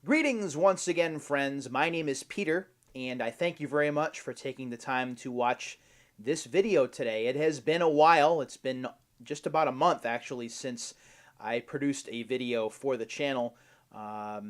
Greetings once again, friends. My name is Peter, and I thank you very much for taking the time to watch this video today. It has been a while. It's been just about a month, actually, since I produced a video for the channel. I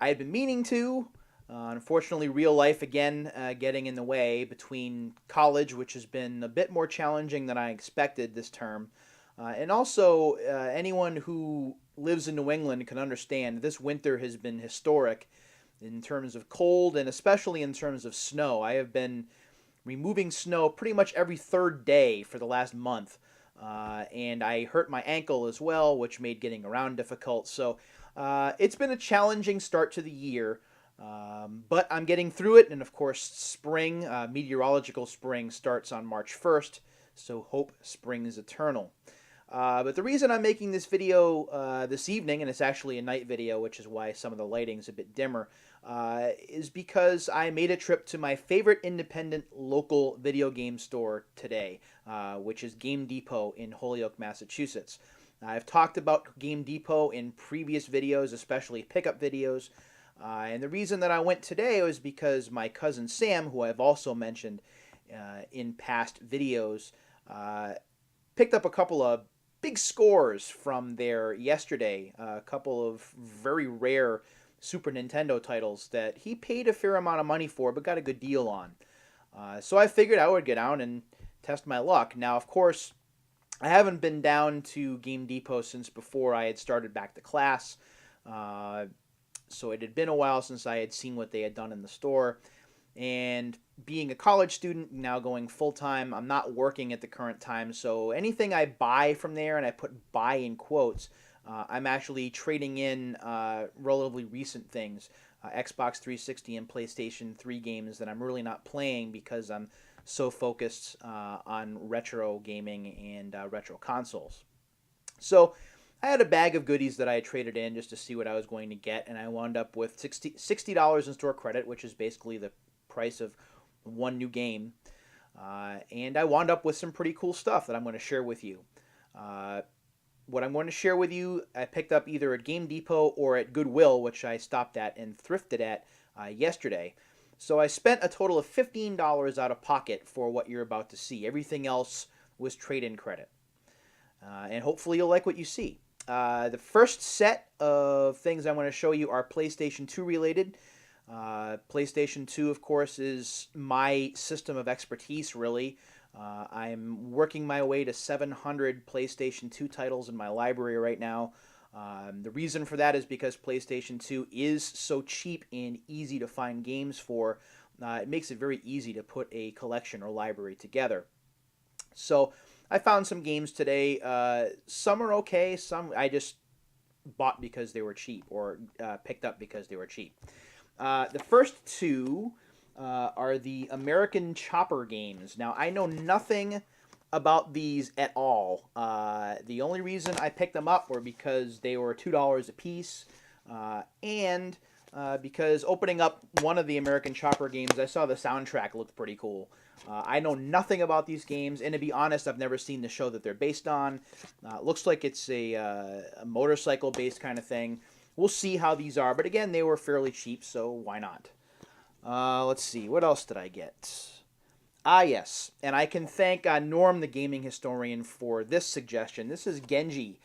had been meaning to. Unfortunately, real life again getting in the way between college, which has been a bit more challenging than I expected this term, and also anyone who lives in New England can understand this winter has been historic in terms of cold and especially in terms of snow. I have been removing snow pretty much every third day for the last month. And I hurt my ankle as well, which made getting around difficult. So it's been a challenging start to the year, but I'm getting through it. And of course, spring, meteorological spring, starts on March 1st. So hope springs eternal. But the reason I'm making this video this evening, and it's actually a night video, which is why some of the lighting's a bit dimmer, is because I made a trip to my favorite independent local video game store today, which is Game Depot in Holyoke, Massachusetts. I've talked about Game Depot in previous videos, especially pickup videos, and the reason that I went today was because my cousin Sam, who I've also mentioned in past videos, picked up a couple of big scores from there yesterday. A couple of very rare Super Nintendo titles that he paid a fair amount of money for but got a good deal on. So I figured I would get down and test my luck. Now, of course, I haven't been down to Game Depot since before I had started back to class. So it had been a while since I had seen what they had done in the store. And being a college student, now going full-time, I'm not working at the current time, so anything I buy from there, and I put buy in quotes, I'm actually trading in relatively recent things, Xbox 360 and PlayStation 3 games that I'm really not playing because I'm so focused on retro gaming and retro consoles. So I had a bag of goodies that I had traded in just to see what I was going to get, and I wound up with $60 in store credit, which is basically the price of one new game, and I wound up with some pretty cool stuff that I'm going to share with you. What I'm going to share with you, I picked up either at Game Depot or at Goodwill, which I stopped at and thrifted at yesterday. So I spent a total of $15 out of pocket for what you're about to see. Everything else was trade-in credit, and hopefully you'll like what you see. The first set of things I want to show you are PlayStation 2 related. PlayStation 2, of course, is my system of expertise, really. I'm working my way to 700 PlayStation 2 titles in my library right now. The reason for that is because PlayStation 2 is so cheap and easy to find games for. It makes it very easy to put a collection or library together. So I found some games today. Some are okay. Some I just bought because they were cheap or picked up because they were cheap. The first two are the American Chopper games. Now, I know nothing about these at all. The only reason I picked them up were because they were $2 a piece, and because opening up one of the American Chopper games, I saw the soundtrack looked pretty cool. I know nothing about these games, and to be honest, I've never seen the show that they're based on. It looks like it's a motorcycle-based kind of thing. We'll see how these are, but again, they were fairly cheap, so why not? Let's see, what else did I get? Ah, yes, and I can thank Norm, the gaming historian, for this suggestion. This is Genji,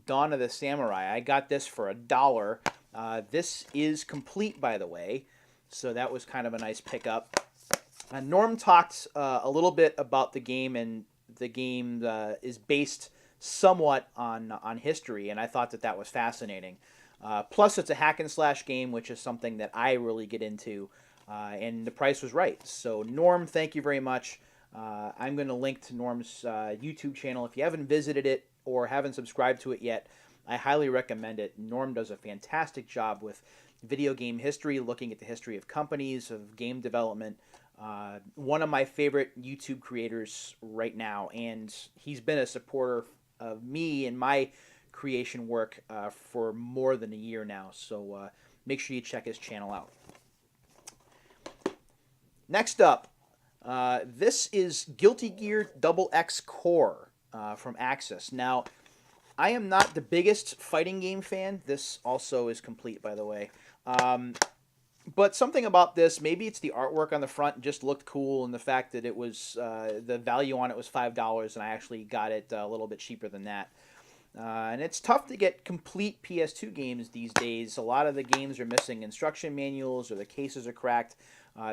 Dawn of the Samurai. I got this for $1. This is complete, by the way, so that was kind of a nice pickup. Norm talked a little bit about the game, and the game is based somewhat on history, and I thought that was fascinating. Plus, it's a hack and slash game, which is something that I really get into, and the price was right. So, Norm, thank you very much. I'm going to link to Norm's YouTube channel. If you haven't visited it or haven't subscribed to it yet, I highly recommend it. Norm does a fantastic job with video game history, looking at the history of companies, of game development. One of my favorite YouTube creators right now, and he's been a supporter of me and my creation work for more than a year now, so make sure you check his channel out. Next up, this is Guilty Gear XX Core from Axis. Now, I am not the biggest fighting game fan. This also is complete, by the way. Um, but something about this, maybe it's the artwork on the front just looked cool, and the fact that it was the value on it was $5, and I actually got it a little bit cheaper than that. And it's tough to get complete PS2 games these days. A lot of the games are missing instruction manuals or the cases are cracked.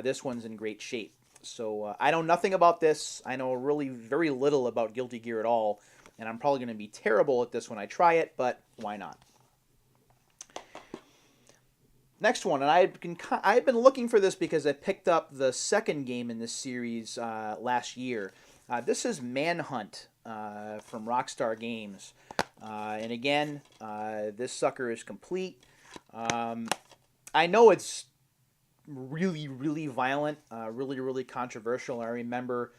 This one's in great shape. So I know nothing about this. I know really very little about Guilty Gear at all. And I'm probably going to be terrible at this when I try it, but why not? Next one, and I've been looking for this because I picked up the second game in this series last year. This is Manhunt from Rockstar Games. And again, this sucker is complete. I know it's really, really violent, really, really controversial. I remember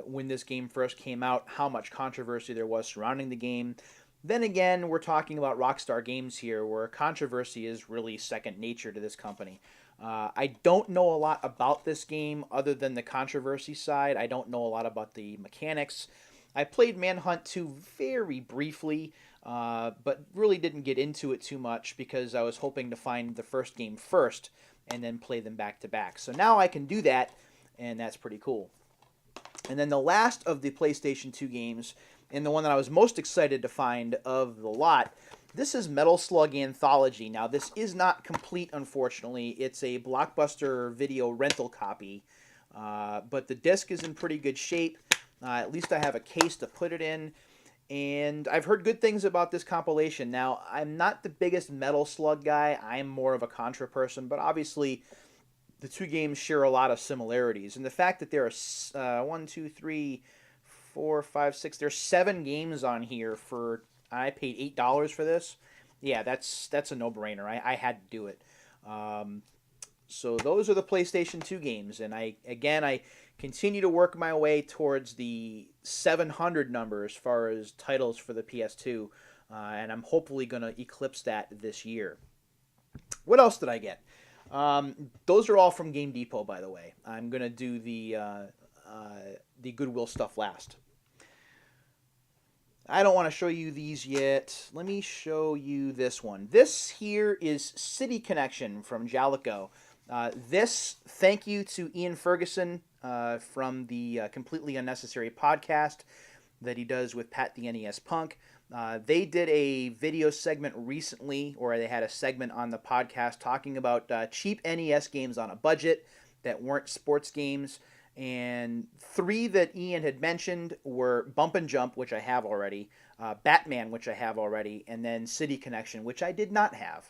when this game first came out, how much controversy there was surrounding the game. Then again, we're talking about Rockstar Games here, where controversy is really second nature to this company. I don't know a lot about this game other than the controversy side. I don't know a lot about the mechanics. I played Manhunt 2 very briefly, but really didn't get into it too much because I was hoping to find the first game first and then play them back to back. So now I can do that, and that's pretty cool. And then the last of the PlayStation 2 games, and the one that I was most excited to find of the lot, this is Metal Slug Anthology. Now, this is not complete, unfortunately. It's a Blockbuster video rental copy, but the disc is in pretty good shape. At least I have a case to put it in, and I've heard good things about this compilation. Now, I'm not the biggest Metal Slug guy. I'm more of a Contra person, but obviously the two games share a lot of similarities. And the fact that there are 1, 2, 3, 4, 5, 6, there's 7 games on here for, I paid $8 for this. Yeah, that's a no-brainer. I had to do it. So those are the PlayStation 2 games, and I continue to work my way towards the 700 number as far as titles for the PS2, and I'm hopefully going to eclipse that this year. What else did I get? Those are all from Game Depot, by the way. I'm going to do the Goodwill stuff last. I don't want to show you these yet. Let me show you this one. This here is City Connection from Jalico. Thank you to Ian Ferguson from the Completely Unnecessary podcast that he does with Pat the NES Punk. They did a video segment recently, or they had a segment on the podcast talking about cheap NES games on a budget that weren't sports games. And 3 that Ian had mentioned were Bump and Jump, which I have already, Batman, which I have already, and then City Connection, which I did not have.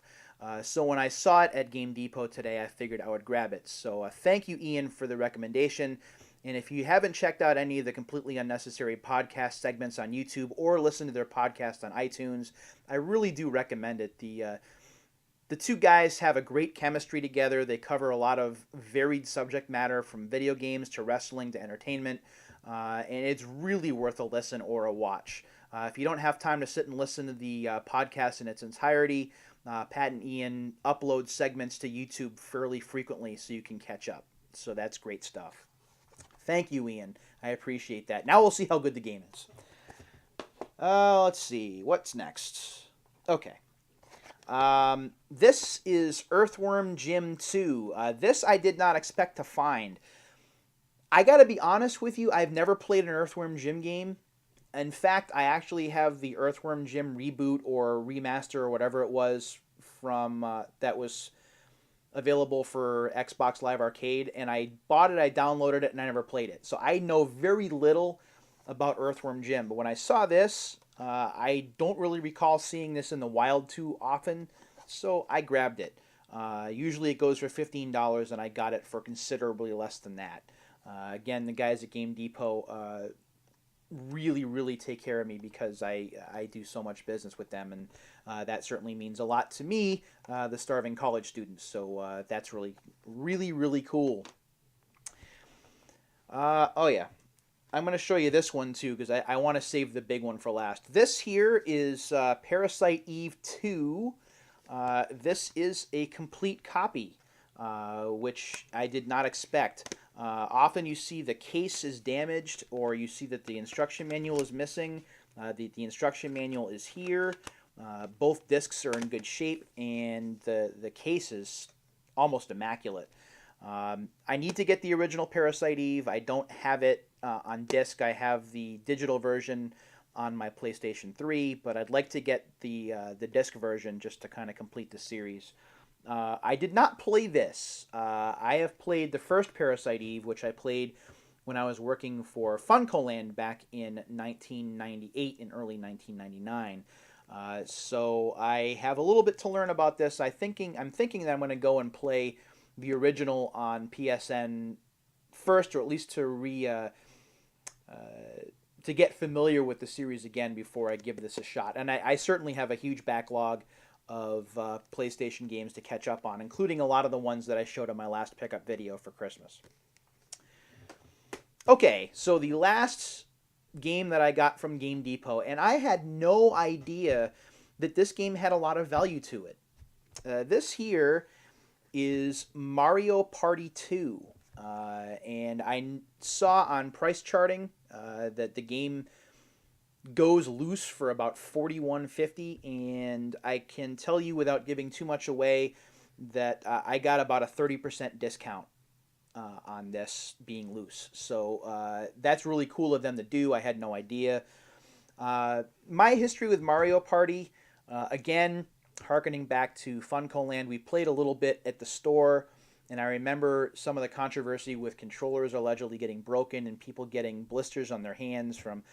So when I saw it at Game Depot today, I figured I would grab it. So thank you, Ian, for the recommendation. And if you haven't checked out any of the Completely Unnecessary podcast segments on YouTube or listened to their podcast on iTunes, I really do recommend it. The two guys have a great chemistry together. They cover a lot of varied subject matter, from video games to wrestling to entertainment, and it's really worth a listen or a watch. If you don't have time to sit and listen to the podcast in its entirety, Pat and Ian upload segments to YouTube fairly frequently so you can catch up. So that's great stuff. Thank you, Ian. I appreciate that. Now we'll see how good the game is. Let's see. What's next? Okay. This is Earthworm Jim 2. This I did not expect to find. I gotta be honest with you, I've never played an Earthworm Jim game. In fact, I actually have the Earthworm Jim reboot or remaster or whatever it was from that was available for Xbox Live Arcade, and I bought it, I downloaded it, and I never played it. So I know very little about Earthworm Jim, but when I saw this, I don't really recall seeing this in the wild too often, so I grabbed it. Usually it goes for $15, and I got it for considerably less than that. Again, the guys at Game Depot really, really take care of me because I do so much business with them, and that certainly means a lot to me, the starving college students. So that's really, really, really cool. Oh yeah. I'm going to show you this one too because I want to save the big one for last. This here is Parasite Eve 2. This is a complete copy, which I did not expect. Often you see the case is damaged or you see that the instruction manual is missing. The instruction manual is here. Both discs are in good shape, and the case is almost immaculate. I need to get the original Parasite Eve. I don't have it on disc. I have the digital version on my PlayStation 3, but I'd like to get the disc version just to kind of complete the series. I did not play this. I have played the first Parasite Eve, which I played when I was working for FuncoLand back in 1998 and early 1999. So I have a little bit to learn about this. I'm thinking that I'm going to go and play the original on PSN first, or at least to get familiar with the series again before I give this a shot. And I certainly have a huge backlog of PlayStation games to catch up on, including a lot of the ones that I showed in my last pickup video for Christmas. Okay, so the last game that I got from Game Depot, and I had no idea that this game had a lot of value to it. This here is Mario Party 2, and I saw on price charting that the game goes loose for about $41.50, and I can tell you without giving too much away that I got about a 30% discount on this being loose. So that's really cool of them to do. I had no idea. My history with Mario Party, again, harkening back to FuncoLand, we played a little bit at the store, and I remember some of the controversy with controllers allegedly getting broken and people getting blisters on their hands from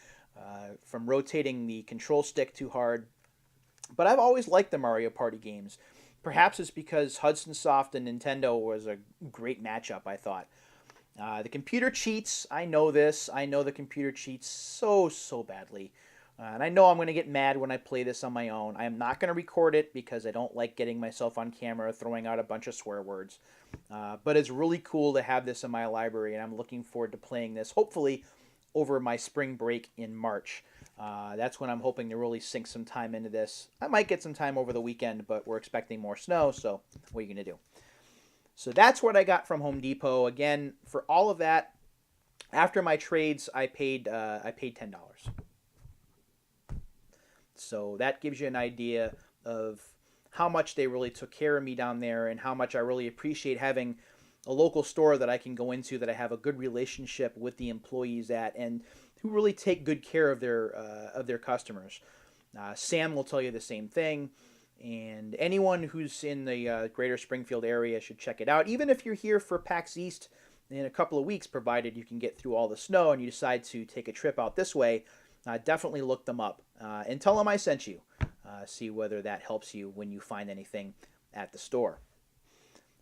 rotating the control stick too hard. But I've always liked the Mario Party games. Perhaps it's because Hudson Soft and Nintendo was a great matchup, I thought. The computer cheats. I know this. I know the computer cheats so badly. And I know I'm going to get mad when I play this on my own. I am not going to record it because I don't like getting myself on camera throwing out a bunch of swear words. But it's really cool to have this in my library, and I'm looking forward to playing this, hopefully, over my spring break in March. That's when I'm hoping to really sink some time into this. I might get some time over the weekend, but we're expecting more snow, so what are you going to do? So that's what I got from Home Depot. Again, for all of that, after my trades, I paid $10. So that gives you an idea of how much they really took care of me down there and how much I really appreciate having a local store that I can go into that I have a good relationship with the employees at and who really take good care of their customers. Sam will tell you the same thing, and anyone who's in the greater Springfield area should check it out. Even if you're here for PAX East in a couple of weeks, provided you can get through all the snow and you decide to take a trip out this way, definitely look them up and tell them I sent you. See whether that helps you when you find anything at the store.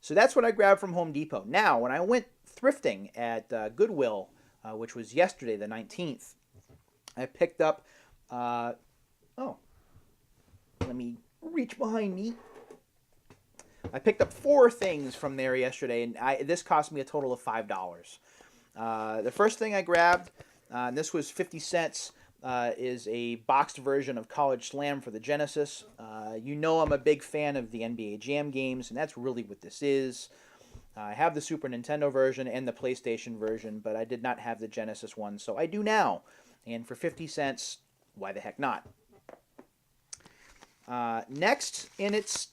So that's what I grabbed from Home Depot. Now, when I went thrifting at Goodwill, which was yesterday, the 19th, I picked up, let me reach behind me. I picked up 4 things from there yesterday, and this cost me a total of $5. The first thing I grabbed, and this was 50 cents, is a boxed version of College Slam for the Genesis. You know I'm a big fan of the NBA Jam games, and that's really what this is. I have the Super Nintendo version and the PlayStation version, but I did not have the Genesis one, so I do now. And for 50 cents, why the heck not? Next, and it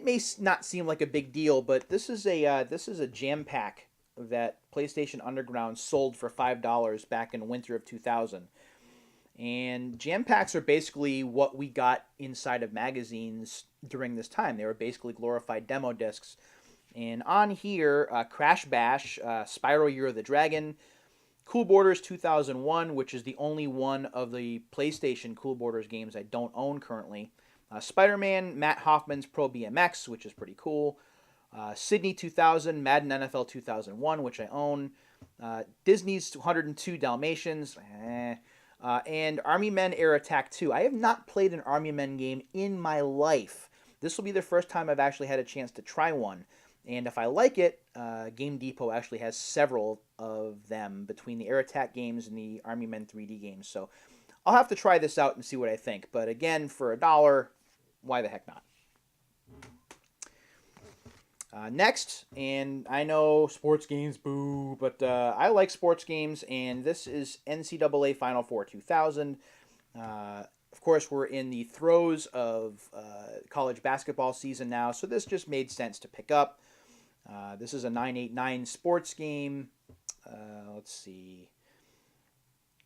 may not seem like a big deal, but this is a jam pack that PlayStation Underground sold for $5 back in winter of 2000. And jam packs are basically what we got inside of magazines during this time. They were basically glorified demo discs. And on here, Crash Bash, Spyro Year of the Dragon, Cool Borders 2001, which is the only one of the PlayStation Cool Borders games I don't own currently. Spider-Man, Matt Hoffman's Pro BMX, which is pretty cool. Sydney 2000, Madden NFL 2001, which I own. Disney's 102 Dalmatians, and Army Men Air Attack 2. I have not played an Army Men game in my life. This will be the first time I've actually had a chance to try one. And if I like it, Game Depot actually has several of them between the Air Attack games and the Army Men 3D games. So I'll have to try this out and see what I think. But again, for $1, why the heck not? Next, and I know sports games, boo, but I like sports games, and this is NCAA Final Four 2000. Of course, we're in the throes of college basketball season now, so this just made sense to pick up. This is a 989 sports game. Let's see.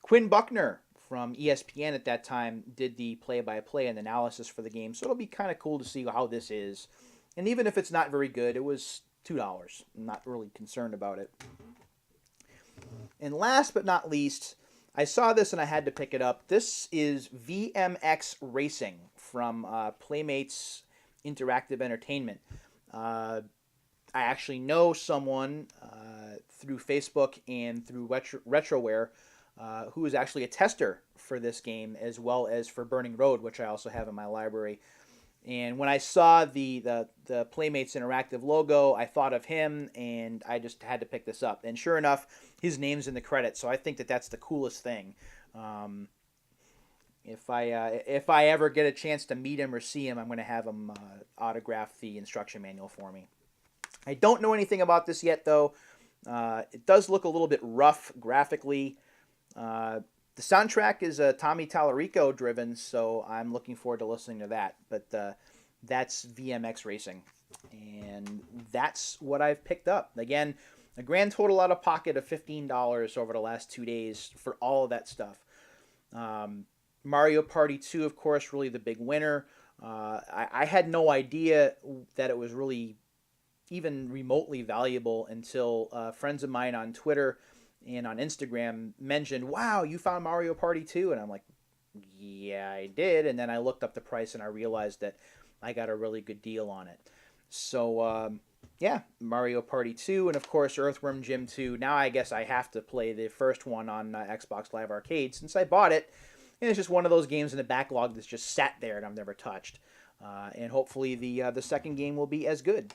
Quinn Buckner from ESPN at that time did the play-by-play and analysis for the game, so it'll be kind of cool to see how this is. And even if it's not very good, it was $2. I'm not really concerned about it. And last but not least, I saw this and I had to pick it up. This is BMX Racing from Playmates Interactive Entertainment. I actually know someone through Facebook and through RetroWare who is actually a tester for this game, as well as for Burning Road, which I also have in my library. And when I saw the Playmates Interactive logo, I thought of him, and I just had to pick this up. And sure enough, his name's in the credits, so I think that that's the coolest thing. If I ever get a chance to meet him or see him, I'm going to have him autograph the instruction manual for me. I don't know anything about this yet, though. It does look a little bit rough graphically. The soundtrack is Tommy Tallarico driven, so I'm looking forward to listening to that. But that's BMX Racing, and that's what I've picked up. Again, a grand total out of pocket of $15 over the last 2 days for all of that stuff. Mario Party 2, of course, really the big winner. I had no idea that it was really even remotely valuable until friends of mine on Twitter and on Instagram mentioned, wow, you found Mario Party 2? And I'm like, yeah, I did. And then I looked up the price and I realized that I got a really good deal on it. So, yeah, Mario Party 2 and, of course, Earthworm Jim 2. Now I guess I have to play the first one on Xbox Live Arcade since I bought it. And it's just one of those games in the backlog that's just sat there and I've never touched. And hopefully the second game will be as good.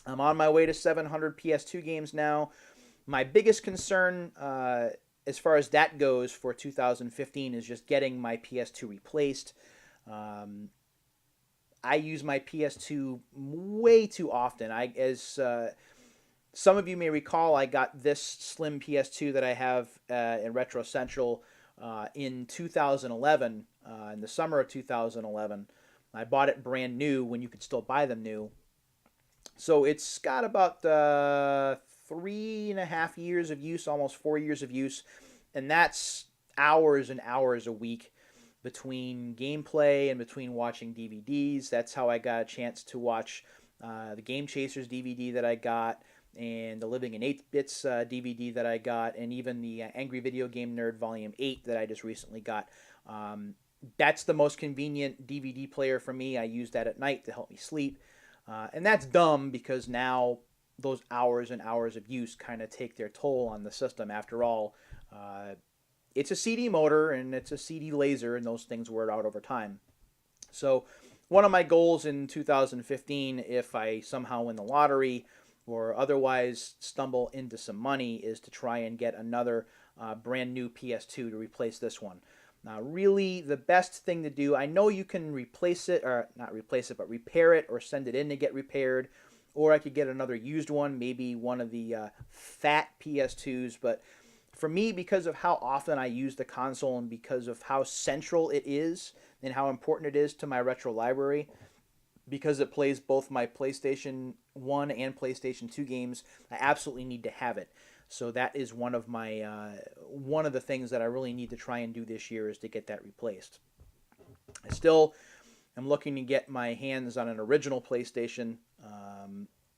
I'm on my way to 700 PS2 games now. My biggest concern as far as that goes for 2015 is just getting my PS2 replaced. I use my PS2 way too often. As some of you may recall, I got this slim PS2 that I have in Retro Central in 2011, in the summer of 2011. I bought it brand new when you could still buy them new. So it's got about 3.5 years of use, almost 4 years of use, and that's hours and hours a week between gameplay and between watching DVDs. That's how I got a chance to watch the Game Chasers DVD that I got, and the Living in 8-Bits DVD that I got, and even the Angry Video Game Nerd Volume 8 that I just recently got. That's the most convenient DVD player for me. I use that at night to help me sleep. And that's dumb because now those hours and hours of use kind of take their toll on the system. After all, it's a CD motor and it's a CD laser, and those things wear out over time. So one of my goals in 2015, if I somehow win the lottery or otherwise stumble into some money, is to try and get another brand new PS2 to replace this one. Now, really, the best thing to do, I know you can replace it, or not replace it, but repair it or send it in to get repaired, or I could get another used one, maybe one of the fat PS2s, but for me, because of how often I use the console and because of how central it is and how important it is to my retro library, because it plays both my PlayStation 1 and PlayStation 2 games, I absolutely need to have it. So that is one of the things that I really need to try and do this year, is to get that replaced. I still am looking to get my hands on an original PlayStation,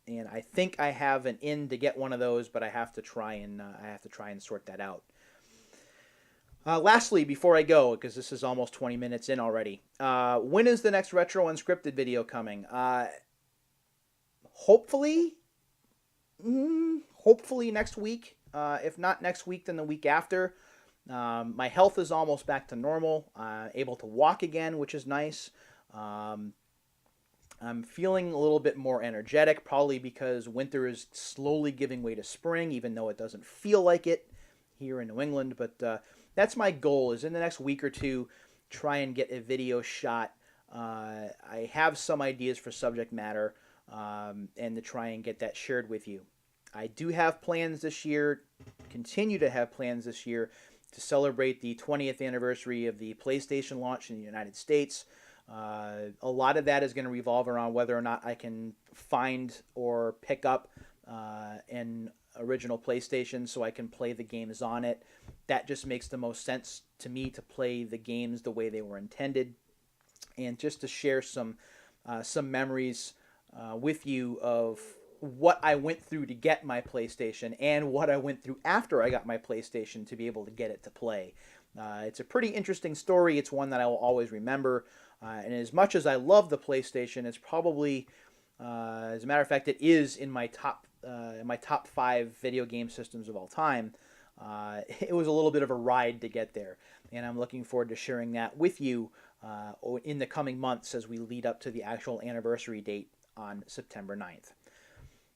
and I think I have an in to get one of those, but I have to try and sort that out. Lastly, before I go, because this is almost 20 minutes in already, when is the next Retro Unscripted video coming? Hopefully next week. If not next week, then the week after. My health is almost back to normal. Able to walk again, which is nice. I'm feeling a little bit more energetic, probably because winter is slowly giving way to spring, even though it doesn't feel like it here in New England. But that's my goal, is in the next week or two, try and get a video shot. I have some ideas for subject matter. and to try and get that shared with you. I do have plans this year, continue to have plans this year, to celebrate the 20th anniversary of the PlayStation launch in the United States. A lot of that is going to revolve around whether or not I can find or pick up an original PlayStation so I can play the games on it. That just makes the most sense to me, to play the games the way they were intended, and just to share some memories with you of what I went through to get my PlayStation and what I went through after I got my PlayStation to be able to get it to play. It's a pretty interesting story. It's one that I will always remember. And as much as I love the PlayStation, it's probably, as a matter of fact, it is in my top 5 video game systems of all time. It was a little bit of a ride to get there, and I'm looking forward to sharing that with you in the coming months as we lead up to the actual anniversary date on September 9th.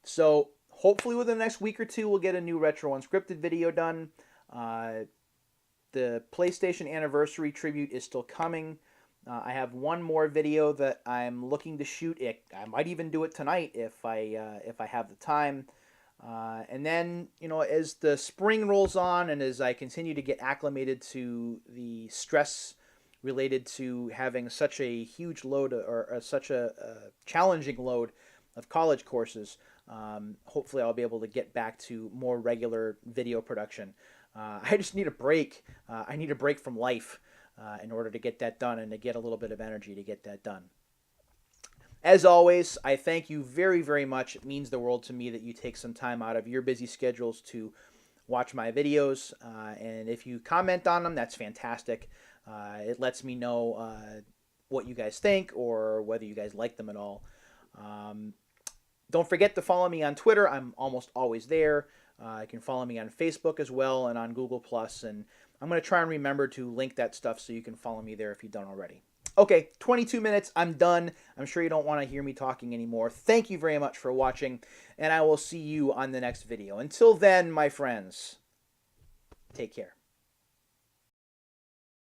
So hopefully within the next week or two, we'll get a new Retro Unscripted video done. The PlayStation anniversary tribute is still coming. I have one more video that I'm looking to shoot. I might even do it tonight if I have the time. And then, as the spring rolls on and as I continue to get acclimated to the stress related to having such a huge load, or such a challenging load of college courses, hopefully I'll be able to get back to more regular video production. I just need a break. I need a break from life in order to get that done, and to get a little bit of energy to get that done. As always, I thank you very, very much. It means the world to me that you take some time out of your busy schedules to watch my videos. And if you comment on them, that's fantastic. It lets me know what you guys think, or whether you guys like them at all. Don't forget to follow me on Twitter. I'm almost always there. You can follow me on Facebook as well, and on Google+. And I'm going to try and remember to link that stuff so you can follow me there if you don't already. Okay, 22 minutes. I'm done. I'm sure you don't want to hear me talking anymore. Thank you very much for watching, and I will see you on the next video. Until then, my friends, take care.